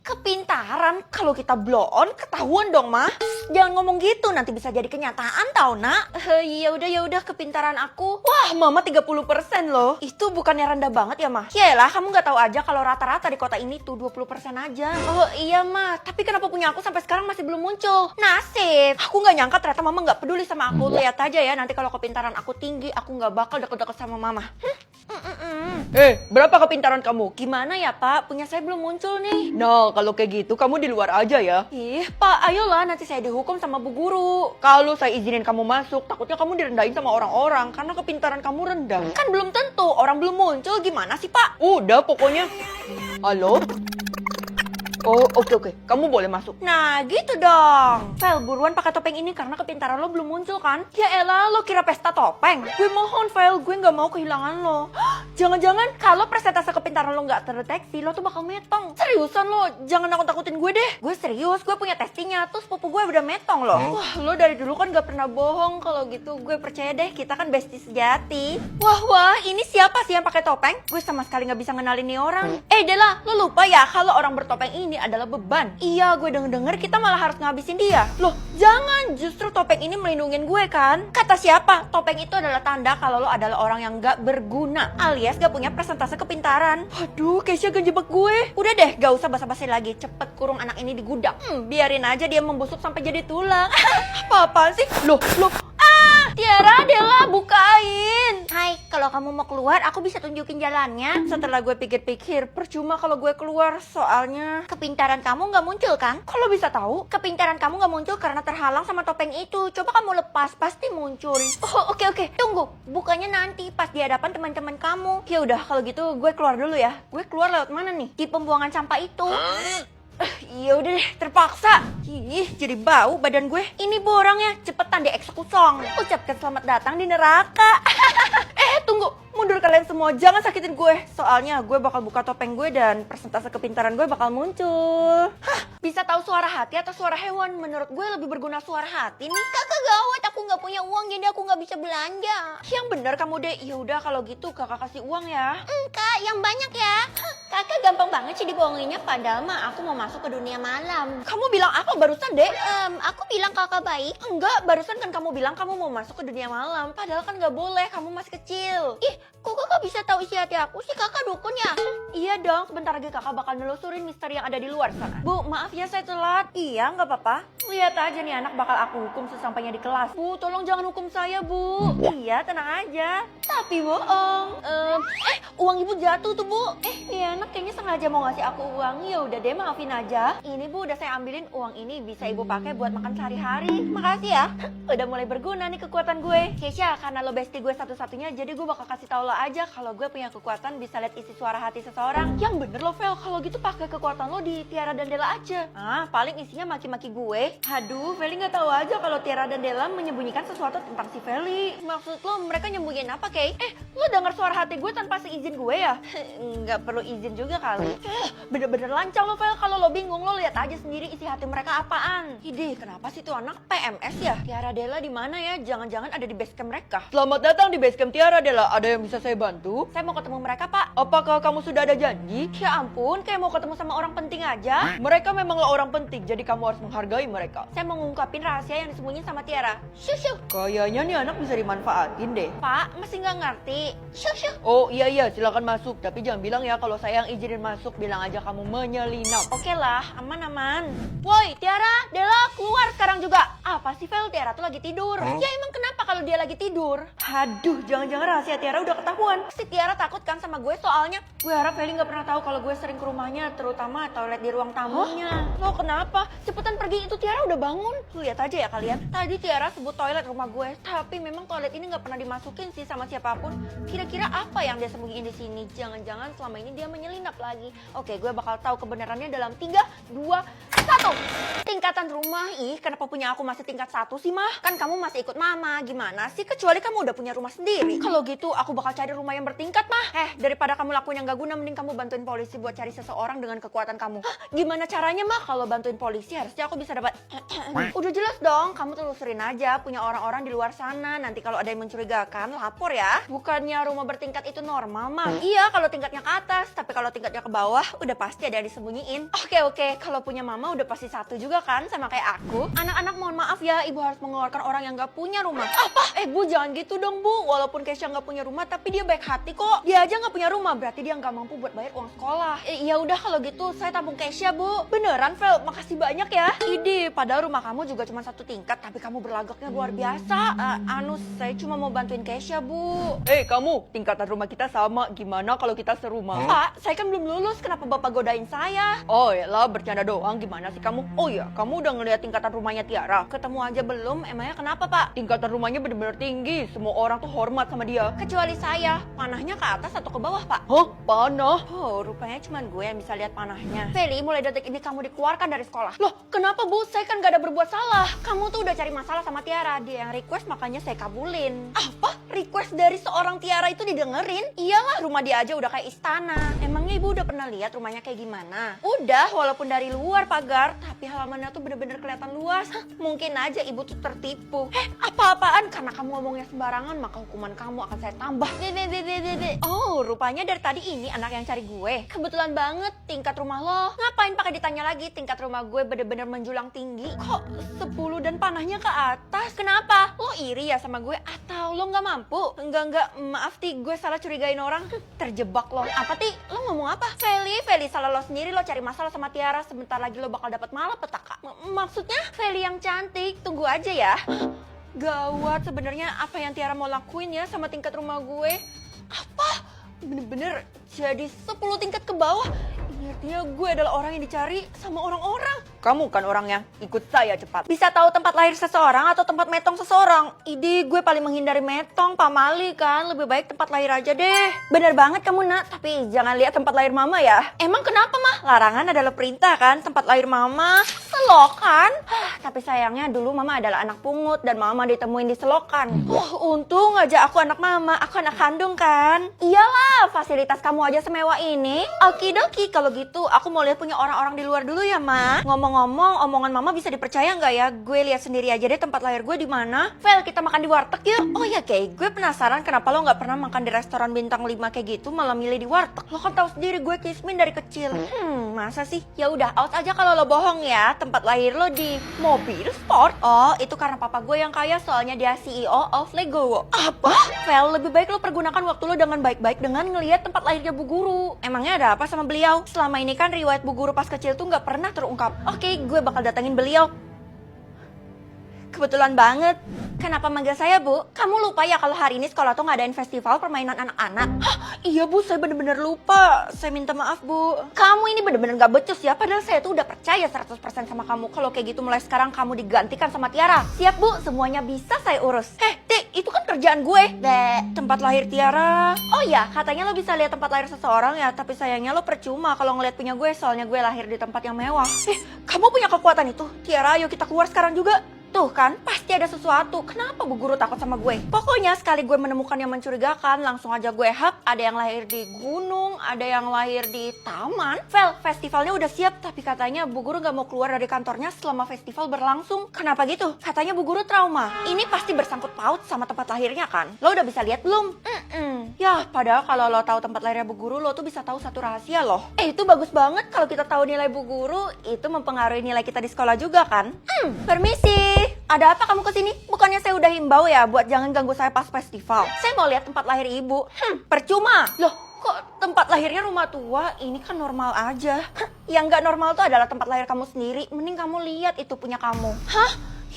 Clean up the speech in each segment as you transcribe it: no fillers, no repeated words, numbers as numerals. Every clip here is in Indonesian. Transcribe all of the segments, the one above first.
Kepintaran? Kalau kita blow on, ketahuan dong, Mah. Jangan ngomong gitu, nanti bisa jadi kenyataan tau, Nak. Ya udah kepintaran aku. Wah, Mama 30% loh. Itu bukannya rendah banget ya, Mah? Yaelah, kamu nggak tahu aja kalau rata-rata di kota ini tuh 20% aja. Oh iya, Mah. Tapi kenapa punya aku sampai sekarang masih belum muncul? Nasib. Aku nggak nyangka ternyata Mama nggak peduli sama aku. Lihat aja ya, nanti kalau kepintaran aku tinggi, aku nggak bakal deket-deket sama Mama. Berapa kepintaran kamu? Gimana ya, Pak? Punya saya belum muncul nih. Nah, kalau kayak gitu kamu di luar aja ya. Ih, Pak, ayolah nanti saya dihukum sama Bu Guru. Kalau saya izinin kamu masuk, takutnya kamu direndahin sama orang-orang karena kepintaran kamu rendah. Kan belum tentu, orang belum muncul gimana sih, Pak? Udah, pokoknya. Halo? Oh, oke. Kamu boleh masuk. Nah, gitu dong. Fel, buruan pakai topeng ini karena kepintaran lo belum muncul kan? Ya elah, lo kira pesta topeng? Gue mohon, Fel, gue nggak mau kehilangan lo. Jangan-jangan kalau persentase kepintaran lo nggak terdeteksi, lo tuh bakal metong. Seriusan lo, jangan nakut-nakutin gue deh. Gue serius, gue punya testingnya. Terus pupu gue udah metong lo. Wah, lo dari dulu kan nggak pernah bohong. Kalau gitu, gue percaya deh, kita kan bestie sejati. Wah, ini siapa sih yang pakai topeng? Gue sama sekali nggak bisa ngenalin nih orang. Dela, lo lupa ya kalau orang bertopeng ini adalah beban. Iya, gue denger kita malah harus ngabisin dia. Loh, jangan, justru topeng ini melindungin gue kan? Kata siapa? Topeng itu adalah tanda kalau lo adalah orang yang gak berguna, alias gak punya persentase kepintaran. Waduh, Keisha ngejebak gue. Udah deh, gak usah basa-basi lagi. Cepet kurung anak ini di gudang. Biarin aja dia membusuk sampai jadi tulang. Apa-apaan sih? Loh, Tiara, Dela, bukain. Hai, kalau kamu mau keluar, aku bisa tunjukin jalannya. Setelah gue pikir-pikir, percuma kalau gue keluar, soalnya kepintaran kamu nggak muncul kan? Kalau bisa tahu, kepintaran kamu nggak muncul karena terhalang sama topeng itu. Coba kamu lepas, pasti muncul. Oh, oke. Tunggu, bukannya nanti pas di hadapan teman-teman kamu. Ya udah, kalau gitu gue keluar dulu ya. Gue keluar lewat mana nih? Di pembuangan sampah itu. Ya udah deh, terpaksa. Ih, jadi bau badan gue. Ini borangnya, cepetan dieksekusi. Ucapkan selamat datang di neraka. Tunggu, mundur kalian semua, jangan sakitin gue. Soalnya gue bakal buka topeng gue dan persentase kepintaran gue bakal muncul. Bisa tahu suara hati atau suara hewan? Menurut gue lebih berguna suara hati nih. Kakak gawat, aku nggak punya uang jadi aku nggak bisa belanja. Yang bener kamu deh. Ya udah kalau gitu kakak kasih uang ya. Kak, yang banyak ya. Kakak gampang banget sih dibohonginnya, padahal mah aku mau masuk ke dunia malam. Kamu bilang apa barusan, Dek? Aku bilang kakak baik. Enggak, barusan kan kamu bilang kamu mau masuk ke dunia malam. Padahal kan nggak boleh, kamu masih kecil. Ih, kok kakak bisa tahu isi hati aku sih? Kakak dukun ya? Iya dong, sebentar lagi kakak bakal nelusurin misteri yang ada di luar sana. Bu, maaf ya saya telat. Iya, nggak apa-apa. Lihat aja nih anak bakal aku hukum sesampainya di kelas. Bu, tolong jangan hukum saya, Bu. Iya, tenang aja. Tapi bohong. Uang ibu jatuh tuh, Bu. Nih anak kayaknya sengaja mau ngasih aku uang. Ya udah deh, maafin aja. Ini Bu, udah saya ambilin uang ini, bisa ibu pakai buat makan sehari-hari. Makasih ya. Udah mulai berguna nih kekuatan gue. Keisha, karena lo bestie gue satu-satunya, jadi gue bakal kasih tau lo aja kalau gue punya kekuatan bisa lihat isi suara hati seseorang. Yang bener lo, Vel. Kalau gitu pakai kekuatan lo di Tiara dan Dela aja. Paling isinya maki-maki gue. Aduh, Feli nggak tahu aja kalau Tiara dan Dela menyembunyikan sesuatu tentang si Feli. Maksud lo mereka nyembunyiin apa, Kay? Lo denger suara hati gue tanpa seizin gue ya? Nggak perlu izin juga kali. Bener-bener lancang lo, Vel. Kalau lo bingung, lo lihat aja sendiri isi hati mereka apaan. Ide, kenapa sih tuh anak PMS ya? Tiara Dela di mana ya? Jangan-jangan ada di basecamp mereka. Selamat datang di basecamp Tiara Dela. Ada yang bisa saya bantu? Saya mau ketemu mereka, Pak. Apakah kamu sudah ada janji? Ya ampun, kayak mau ketemu sama orang penting aja. Mereka memanglah orang penting, jadi kamu harus menghargai mereka. Saya mau ngungkapin rahasia yang disembunyiin sama Tiara. Syuh. Kayaknya nih anak bisa dimanfaatin deh. Pak, masih nggak ngerti. Syuh. Oh iya, silakan masuk. Tapi jangan bilang ya kalau saya yang izinin masuk. Bilang aja kamu menyelinap. Oke lah, aman. Woi, Tiara, Dela, keluar sekarang juga. Apa sih, Vel? Tiara tuh lagi tidur. Ya emang kenapa kalau dia lagi tidur? Aduh, jangan-jangan rahasia Tiara udah ketahuan. Si Tiara takut kan sama gue soalnya. Gue harap Feli nggak pernah tahu kalau gue sering ke rumahnya, terutama toilet di ruang tamunya. Lo kenapa? Cepetan pergi, itu Tiara udah bangun. Lihat aja ya kalian. Tadi Tiara sebut toilet rumah gue, tapi memang toilet ini nggak pernah dimasukin sih sama siapapun. Kira-kira apa yang dia sembunyiin di sini? Jangan-jangan selama ini dia menyelinap lagi. Oke, gue bakal tahu kebenarannya dalam 3, 2, 1. 1. Tingkatan rumah. Ih, kenapa punya aku masih tingkat 1 sih, Mah? Kan kamu masih ikut mama. Gimana sih? Kecuali kamu udah punya rumah sendiri. Kalau gitu, aku bakal cari rumah yang bertingkat, Mah. Daripada kamu lakuin yang gak guna, mending kamu bantuin polisi buat cari seseorang dengan kekuatan kamu. Hah, gimana caranya, Mah? Kalau bantuin polisi, harusnya aku bisa dapat... Udah jelas dong, kamu telusurin aja. Punya orang-orang di luar sana. Nanti kalau ada yang mencurigakan, lapor ya. Bukannya rumah bertingkat itu normal, Mah? Iya, kalau tingkatnya ke atas. Tapi kalau tingkatnya ke bawah, udah pasti ada yang disembunyiin. Oke. Kalau punya mama udah pasti 1 juga kan, sama kayak aku. Anak-anak mohon maaf ya, ibu harus mengeluarkan orang yang gak punya rumah. Apa? Bu, jangan gitu dong, Bu. Walaupun Kesha gak punya rumah, tapi dia baik hati kok. Dia aja gak punya rumah, berarti dia gak mampu buat bayar uang sekolah. Ya udah kalau gitu, saya tabung Kesha, Bu. Beneran, Vel? Makasih banyak ya. Ide, padahal rumah kamu juga cuma 1 tingkat, tapi kamu berlagaknya luar biasa. Saya cuma mau bantuin Kesha, Bu. Kamu, tingkatan rumah kita sama. Gimana kalau kita serumah? Pak, saya kan belum lulus, kenapa Bapak godain saya? Oh ya lah, bercanda doang. Gimana sih kamu? Oh ya, kamu udah ngeliat tingkatan rumahnya Tiara? Ketemu aja belum? Emangnya kenapa, Pak? Tingkatan rumahnya bener-bener tinggi. Semua orang tuh hormat sama dia. Kecuali saya. Panahnya ke atas atau ke bawah, Pak? Hah? Panah? Oh, rupanya cuma gue yang bisa lihat panahnya. Feli, mulai detik ini kamu dikeluarkan dari sekolah. Loh, kenapa, Bu? Saya kan gak ada berbuat salah. Kamu tuh udah cari masalah sama Tiara. Dia yang request, makanya saya kabulin. Apa? Request dari seorang Tiara itu didengerin? Iyalah, rumah dia aja udah kayak istana. Emangnya Ibu udah pernah lihat rumahnya kayak gimana? Udah, walaupun dari luar pagar, tapi halamannya tuh bener-bener kelihatan luas. Mungkin aja Ibu tuh tertipu. Apa-apaan? Karena kamu ngomongnya sembarangan, maka hukuman kamu akan saya tambah. Oh, rupanya dari tadi ini anak yang cari gue. Kebetulan banget, tingkat rumah lo. Ngapain pakai ditanya lagi? Tingkat rumah gue bener-bener menjulang tinggi. Kok 10 dan panahnya ke atas? Kenapa? Lo iri ya sama gue? Atau lo nggak mampu? Enggak, maaf Ti, gue salah curigain orang. Terjebak lo. Apa Ti? Lo ngomong apa? Feli, salah lo sendiri. Lo cari masalah sama Tiara. Sebentar lagi lo bakal dapat malapetaka. Maksudnya Feli yang cantik. Tunggu aja ya. Gawat, sebenarnya apa yang Tiara mau lakuin ya sama tingkat rumah gue? Apa? Bener-bener jadi 10 tingkat ke bawah. Ini artinya gue adalah orang yang dicari sama orang-orang. Kamu kan orangnya, ikut saya cepat. Bisa tahu tempat lahir seseorang atau tempat metong seseorang? Ide, gue paling menghindari metong, pamali kan. Lebih baik tempat lahir aja deh. Bener banget kamu, Nak. Tapi jangan lihat tempat lahir mama ya. Emang kenapa, Mah? Larangan adalah perintah kan? Tempat lahir mama, selokan. Tapi sayangnya dulu mama adalah anak pungut dan mama ditemuin di selokan. Untung aja aku anak mama. Aku anak kandung kan? Iyalah, fasilitas kamu aja semewah ini. Okidoki, kalau gitu aku mau lihat punya orang-orang di luar dulu ya, Ma. Ngomong-ngomong, omongan mama bisa dipercaya nggak ya? Gue lihat sendiri aja deh tempat lahir gue di mana. Vel, kita makan di warteg yuk. Oh ya, Kay, gue penasaran kenapa lo nggak pernah makan di restoran bintang 5 kayak gitu, malah milih di warteg. Lo kan tahu sendiri gue kismin dari kecil. Masa sih? Ya udah, out aja kalau lo bohong ya. Tempat lahir lo di mobil sport. Oh, itu karena papa gue yang kaya, soalnya dia CEO of Lego. Apa? Vel, lebih baik lo pergunakan waktu lo dengan baik-baik dengan ngelihat tempat lahirnya Bu Guru. Emangnya ada apa sama beliau? Selama ini kan riwayat Bu Guru pas kecil tuh nggak pernah terungkap. Oke, gue bakal datengin beliau. Kebetulan banget. Kenapa manggil saya, Bu? Kamu lupa ya kalau hari ini sekolah tuh ngadain festival permainan anak-anak? Hah, iya Bu, saya bener-bener lupa. Saya minta maaf, Bu. Kamu ini bener-bener gak becus ya, padahal saya tuh udah percaya 100% sama kamu. Kalau kayak gitu mulai sekarang kamu digantikan sama Tiara. Siap, Bu, semuanya bisa saya urus. Tik, itu kan kerjaan gue. Tempat lahir Tiara. Oh ya, katanya lo bisa lihat tempat lahir seseorang ya, tapi sayangnya lo percuma kalau ngeliat punya gue, soalnya gue lahir di tempat yang mewah. Kamu punya kekuatan itu? Tiara, ayo kita keluar sekarang juga. Tuh kan, pasti ada sesuatu. Kenapa Bu Guru takut sama gue? Pokoknya sekali gue menemukan yang mencurigakan, langsung aja gue hack. Ada yang lahir di gunung, ada yang lahir di taman. Vel, festivalnya udah siap, tapi katanya Bu Guru gak mau keluar dari kantornya selama festival berlangsung. Kenapa gitu? Katanya Bu Guru trauma. Ini pasti bersangkut paut sama tempat lahirnya kan? Lo udah bisa lihat belum? Ya, padahal kalau lo tahu tempat lahirnya Bu Guru, lo tuh bisa tahu satu rahasia loh. Itu bagus banget kalau kita tahu nilai Bu Guru, itu mempengaruhi nilai kita di sekolah juga kan? Permisi. Ada apa kamu kesini? Bukannya saya udah himbau ya buat jangan ganggu saya pas festival. Saya mau lihat tempat lahir ibu. Percuma. Loh, kok tempat lahirnya rumah tua? Ini kan normal aja. Yang nggak normal tuh adalah tempat lahir kamu sendiri. Mending kamu lihat itu punya kamu. Hah?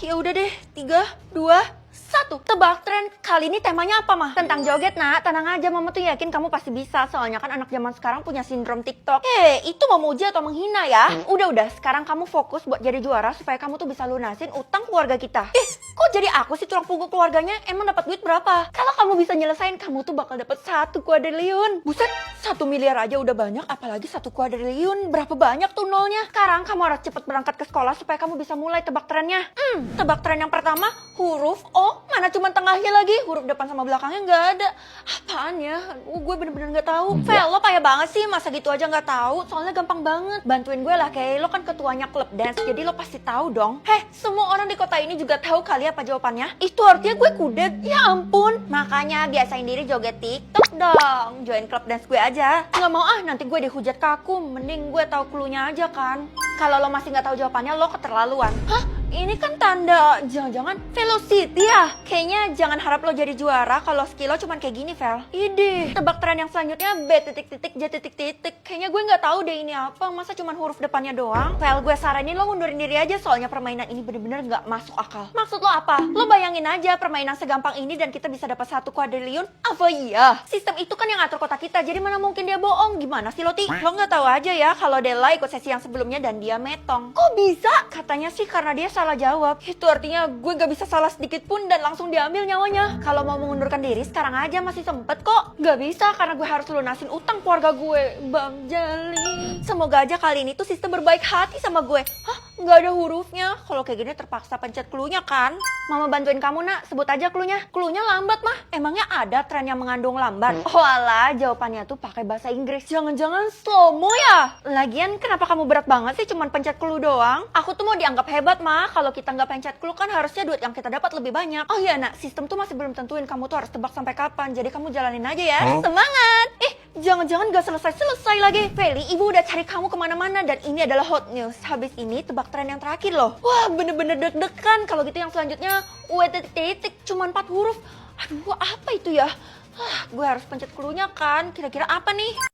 Ya udah deh. 3, 2, 1. 1. Tebak tren. Kali ini temanya apa, Mah? Tentang joget, Nak. Tenang aja, Mama tuh yakin kamu pasti bisa. Soalnya kan anak zaman sekarang punya sindrom TikTok. Itu memuji atau menghina ya? Udah, sekarang kamu fokus buat jadi juara supaya kamu tuh bisa lunasin utang keluarga kita. Kok jadi aku sih tulang punggung keluarganya? Emang dapat duit berapa? Kalau kamu bisa nyelesain, kamu tuh bakal dapat 1 kuadriliun. Buset, 1 miliar aja udah banyak, apalagi 1 kuadriliun. Berapa banyak tuh nolnya? Sekarang kamu harus cepet berangkat ke sekolah supaya kamu bisa mulai tebak trennya. Tebak tren yang pertama, huruf O. Mana cuma tengahnya lagi, huruf depan sama belakangnya nggak ada. Apaan ya? Gue bener-bener nggak tahu. Fel, lo payah banget sih, masa gitu aja nggak tahu? Soalnya gampang banget. Bantuin gue lah, kayak lo kan ketuanya klub dance, jadi lo pasti tahu dong. Semua orang di kota ini juga tahu kali apa jawabannya? Itu artinya gue kudet. Ya ampun. Makanya biasain diri joget TikTok dong. Join klub dance gue aja. Nggak mau nanti gue dihujat kaku. Mending gue tahu cluenya aja kan. Kalau lo masih nggak tahu jawabannya, lo keterlaluan. Ini kan tanda jangan-jangan velocity ya? Kayaknya jangan harap lo jadi juara kalau skill lo cuman kayak gini, Vel. Idih, tebak tren yang selanjutnya B titik-titik J titik-titik. Kayaknya gue nggak tahu deh ini apa, masa cuman huruf depannya doang? Vel, gue saranin lo mundurin diri aja soalnya permainan ini bener-bener nggak masuk akal. Maksud lo apa? Lo bayangin aja permainan segampang ini dan kita bisa dapat 1 kuadriliun? Apa iya? Sistem itu kan yang ngatur kota kita, jadi mana mungkin dia bohong? Gimana sih lo, Ti? Lo nggak tahu aja ya kalau Della ikut sesi yang sebelumnya dan dia metong. Kok bisa? Katanya sih karena dia salah jawab. Itu artinya gue gak bisa salah sedikit pun dan langsung diambil nyawanya. Kalau mau mengundurkan diri sekarang aja masih sempet kok. Gak bisa karena gue harus lunasin utang keluarga gue, Bang Jali. Semoga aja kali ini tuh sistem berbaik hati sama gue. Gak ada hurufnya. Kalau kayak gini terpaksa pencet cluenya kan. Mama bantuin kamu, Nak. Sebut aja cluenya. Cluenya lambat, Mah. Emangnya ada tren yang mengandung lambat? Oh alah, jawabannya tuh pakai bahasa Inggris. Jangan-jangan slow-mo ya? Lagian kenapa kamu berat banget sih cuman pencet clue doang? Aku tuh mau dianggap hebat, Mah. Kalau kita nggak pencet clue kan harusnya duit yang kita dapat lebih banyak. Oh iya, Nak. Sistem tuh masih belum tentuin kamu tuh harus tebak sampai kapan. Jadi kamu jalanin aja ya. Semangat! Jangan-jangan gak selesai-selesai lagi. Feli, ibu udah cari kamu kemana-mana dan ini adalah hot news. Habis ini tebak tren yang terakhir loh. Wah, bener-bener deg-degan. Kalau gitu yang selanjutnya W titik-titik cuma 4 huruf. Aduh, apa itu ya? Gue harus pencet cluenya kan. Kira-kira apa nih?